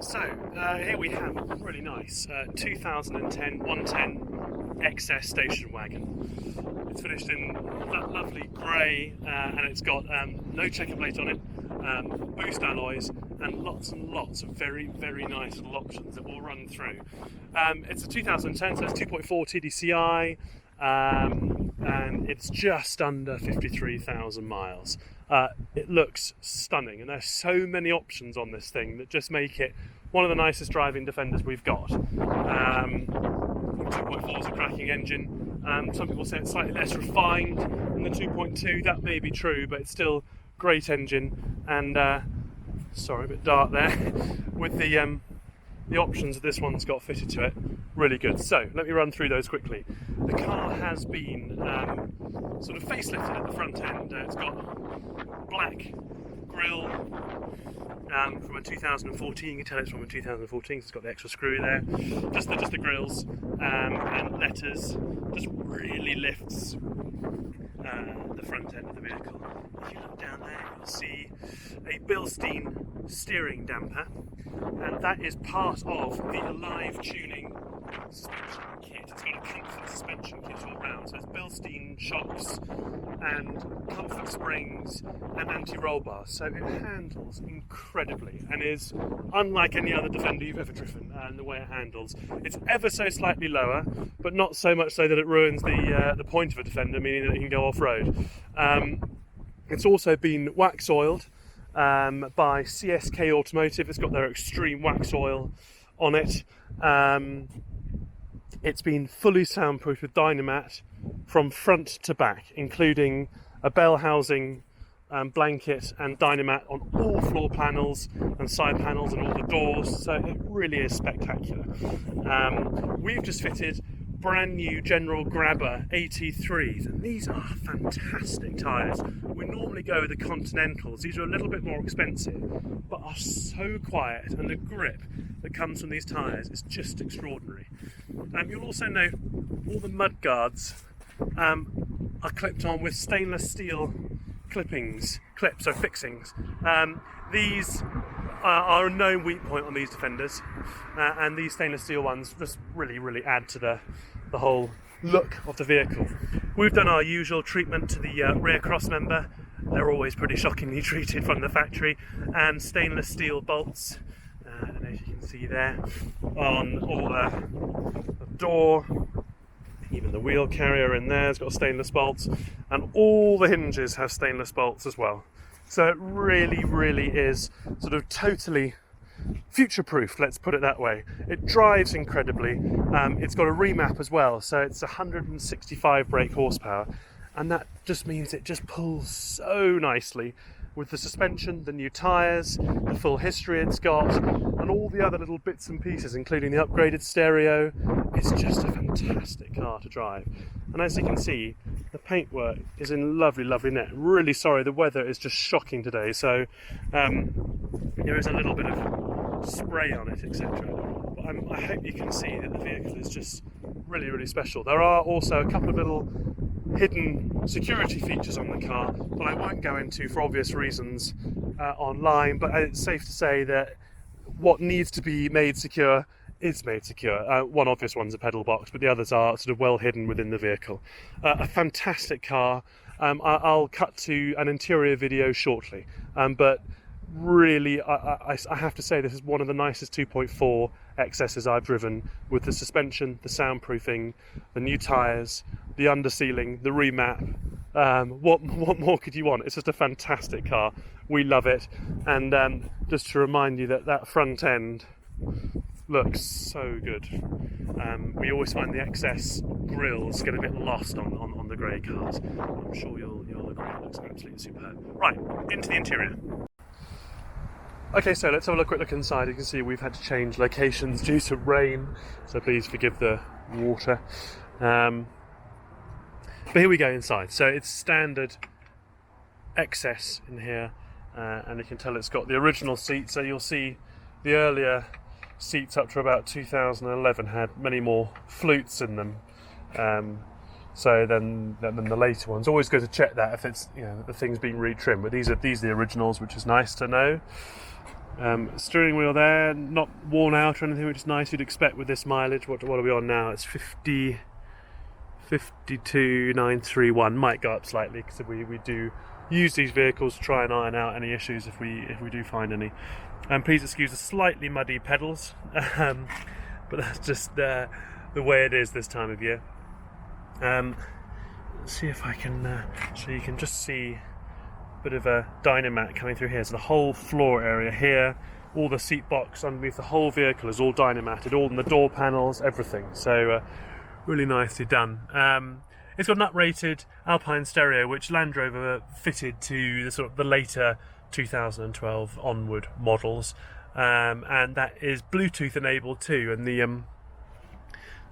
So here we have a really nice 2010 110 XS station wagon. It's finished in that lovely grey and it's got no checker plate on it, boost alloys and lots of very nice little options that we'll run through. It's a 2010, so it's 2.4 TDCi and it's just under 53,000 miles. It looks stunning and there's so many options on this thing that just make it one of the nicest driving Defenders we've got. 2.4 is a cracking engine. Some people say it's slightly less refined than the 2.2. That may be true, but it's still great engine. And sorry, a bit dark there. With the options that this one's got fitted to it, really good. So let me run through those quickly. The car has been sort of facelifted at the front end. It's got black grille from a 2014. You can tell it's from a 2014 because it's got the extra screw there. Just the grills and letters. Just really lifts the front end of the vehicle. If you look down there, you'll see a Bilstein steering damper, and that is part of the Alive tuning suspension kit. It's got a comfort suspension kit all round, so it's Bilstein shocks and comfort springs and anti-roll bars, so it handles incredibly and is unlike any other Defender you've ever driven in the way it handles. It's ever so slightly lower, but not so much so that it ruins the point of a Defender, meaning that it can go off-road. It's also been wax oiled by CSK Automotive. It's got their extreme wax oil on it. It's been fully soundproofed with Dynamat from front to back, including a bell housing blanket and Dynamat on all floor panels and side panels and all the doors, so it really is spectacular. We've just fitted brand new General Grabber 83s, and these are fantastic tyres. We normally go with the Continentals. These are a little bit more expensive, but are so quiet, and the grip that comes from these tyres is just extraordinary. You'll also note all the Mudguards are clipped on with stainless steel fixings. These are a known weak point on these Defenders, and these stainless steel ones just really add to the whole look of the vehicle. We've done our usual treatment to the rear cross member. They're always pretty shockingly treated from the factory, and stainless steel bolts, and as you can see there, on all the door. Even the wheel carrier in there has got stainless bolts, and all the hinges have stainless bolts as well. So it really is sort of totally future-proof, let's put it that way. It drives incredibly. It's got a remap as well, so it's 165 brake horsepower, and that just means it just pulls so nicely with the suspension, the new tyres, the full history it's got, and all the other little bits and pieces, including the upgraded stereo. It's just a fantastic car to drive. And as you can see, the paintwork is in lovely nick. Really sorry, the weather is just shocking today, so there is a little bit of spray on it, etc. But I hope you can see that the vehicle is just really special. There are also a couple of little hidden security features on the car that I won't go into for obvious reasons online, but it's safe to say that what needs to be made secure is made secure. One obvious one's a pedal box, but the others are sort of well hidden within the vehicle. A fantastic car. I'll cut to an interior video shortly, but really I have to say this is one of the nicest 2.4 XSs I've driven, with the suspension, the soundproofing, the new tyres, the undersealing, the remap. What more could you want? It's just a fantastic car. We love it. And just to remind you that front end looks so good. We always find the XS grills get a bit lost on the grey cars. I'm sure you'll agree, it looks absolutely superb. Right, into the interior. Okay, so let's have a quick look inside. You can see we've had to change locations due to rain, so please forgive the water. But here we go inside. So it's standard XS in here, and you can tell it's got the original seat. So you'll see the earlier seats up to about 2011 had many more flutes in them. So then the later ones. Always good to check that if it's, the thing's been retrimmed. But these are the originals, which is nice to know. Steering wheel there, not worn out or anything, which is nice. You'd expect with this mileage. What are we on now? It's 52,931. Might go up slightly because we do use these vehicles to try and iron out any issues if we do find any. Please excuse the slightly muddy pedals, but that's just the way it is this time of year. Let's see if I can, so you can just see a bit of a dynamat coming through here. So the whole floor area here, all the seat box underneath the whole vehicle is all dynamated, all in the door panels, everything. So really nicely done. It's got an uprated Alpine stereo, which Land Rover fitted to the sort of the later 2012 onward models, and that is Bluetooth enabled too. And the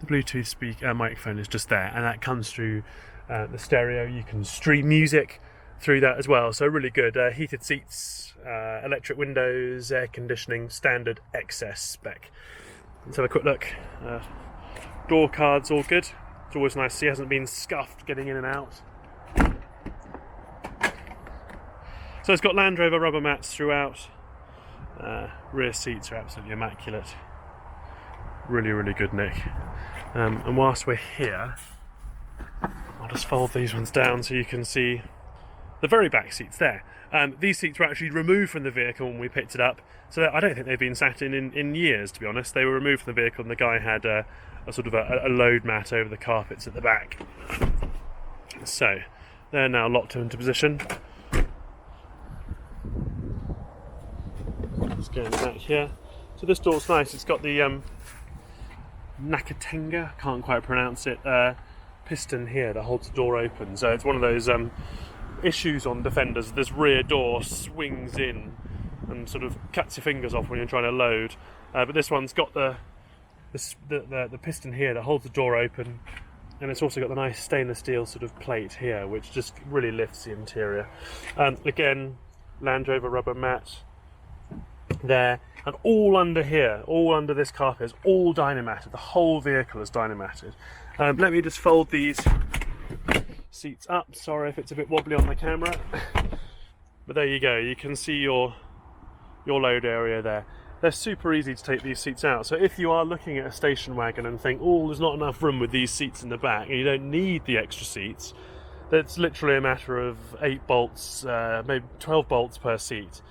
Bluetooth microphone is just there, and that comes through the stereo. You can stream music through that as well, so really good. Heated seats, electric windows, air conditioning, standard excess spec. Let's have a quick look. Door cards all good. It's always nice to see it hasn't been scuffed getting in and out. So it's got Land Rover rubber mats throughout. Rear seats are absolutely immaculate. Really, really good, Nick. And whilst we're here, I'll just fold these ones down so you can see the very back seats there. These seats were actually removed from the vehicle when we picked it up, so I don't think they've been sat in years, to be honest. They were removed from the vehicle and the guy had a sort of a load mat over the carpets at the back. So they're now locked into position. Let's go back here. So this door's nice. It's got the Nakatenga, can't quite pronounce it, piston here that holds the door open. So it's one of those issues on Defenders. This rear door swings in and sort of cuts your fingers off when you're trying to load. But this one's got the piston here that holds the door open, and it's also got the nice stainless steel sort of plate here, which just really lifts the interior. Again, Land Rover rubber mat there, and all under here, all under this carpet is all dynamated. The whole vehicle is dynamated. Let me just fold these seats up. Sorry if it's a bit wobbly on the camera, but there you go. You can see your load area there. They're super easy to take these seats out. So if you are looking at a station wagon and think, oh, there's not enough room with these seats in the back, and you don't need the extra seats, that's literally a matter of 8 bolts, maybe 12 bolts per seat.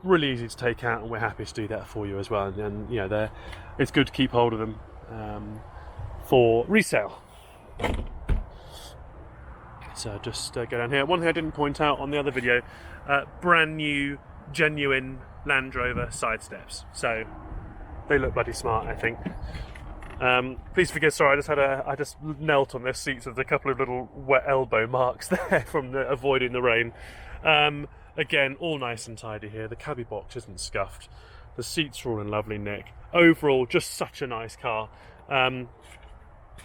Really easy to take out, and we're happy to do that for you as well. And you know, it's good to keep hold of them for resale. So just go down here. One thing I didn't point out on the other video, brand new, genuine Land Rover side steps. So they look bloody smart, I think. Please forgive, sorry, I just knelt on this seat, so there's a couple of little wet elbow marks there from avoiding the rain. Again, all nice and tidy here. The cabby box isn't scuffed. The seats are all in lovely nick. Overall, just such a nice car. Don't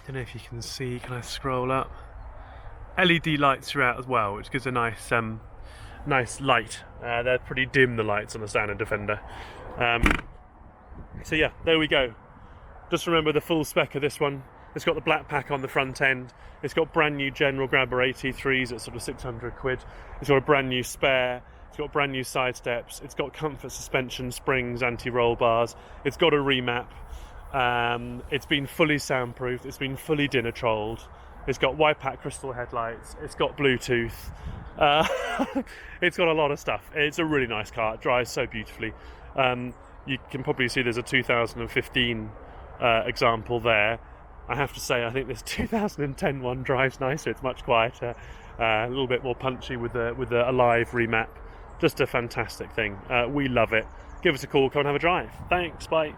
know if you can see, can I scroll up? LED lights throughout as well, which gives a nice nice light. They're pretty dim, the lights on the standard Defender. So yeah, there we go. Just remember the full spec of this one. It's got the black pack on the front end. It's got brand new General Grabber 83s at sort of 600 quid. It's got a brand new spare. It's got brand new side steps. It's got comfort suspension, springs, anti-roll bars. It's got a remap. It's been fully soundproofed. It's been fully dinner trolled. It's got wide pack crystal headlights. It's got Bluetooth. It's got a lot of stuff. It's a really nice car. It drives so beautifully. You can probably see there's a 2015 example there. I have to say, I think this 2010 one drives nicer. It's much quieter, a little bit more punchy with a live remap. Just a fantastic thing. We love it. Give us a call. Come and have a drive. Thanks. Bye.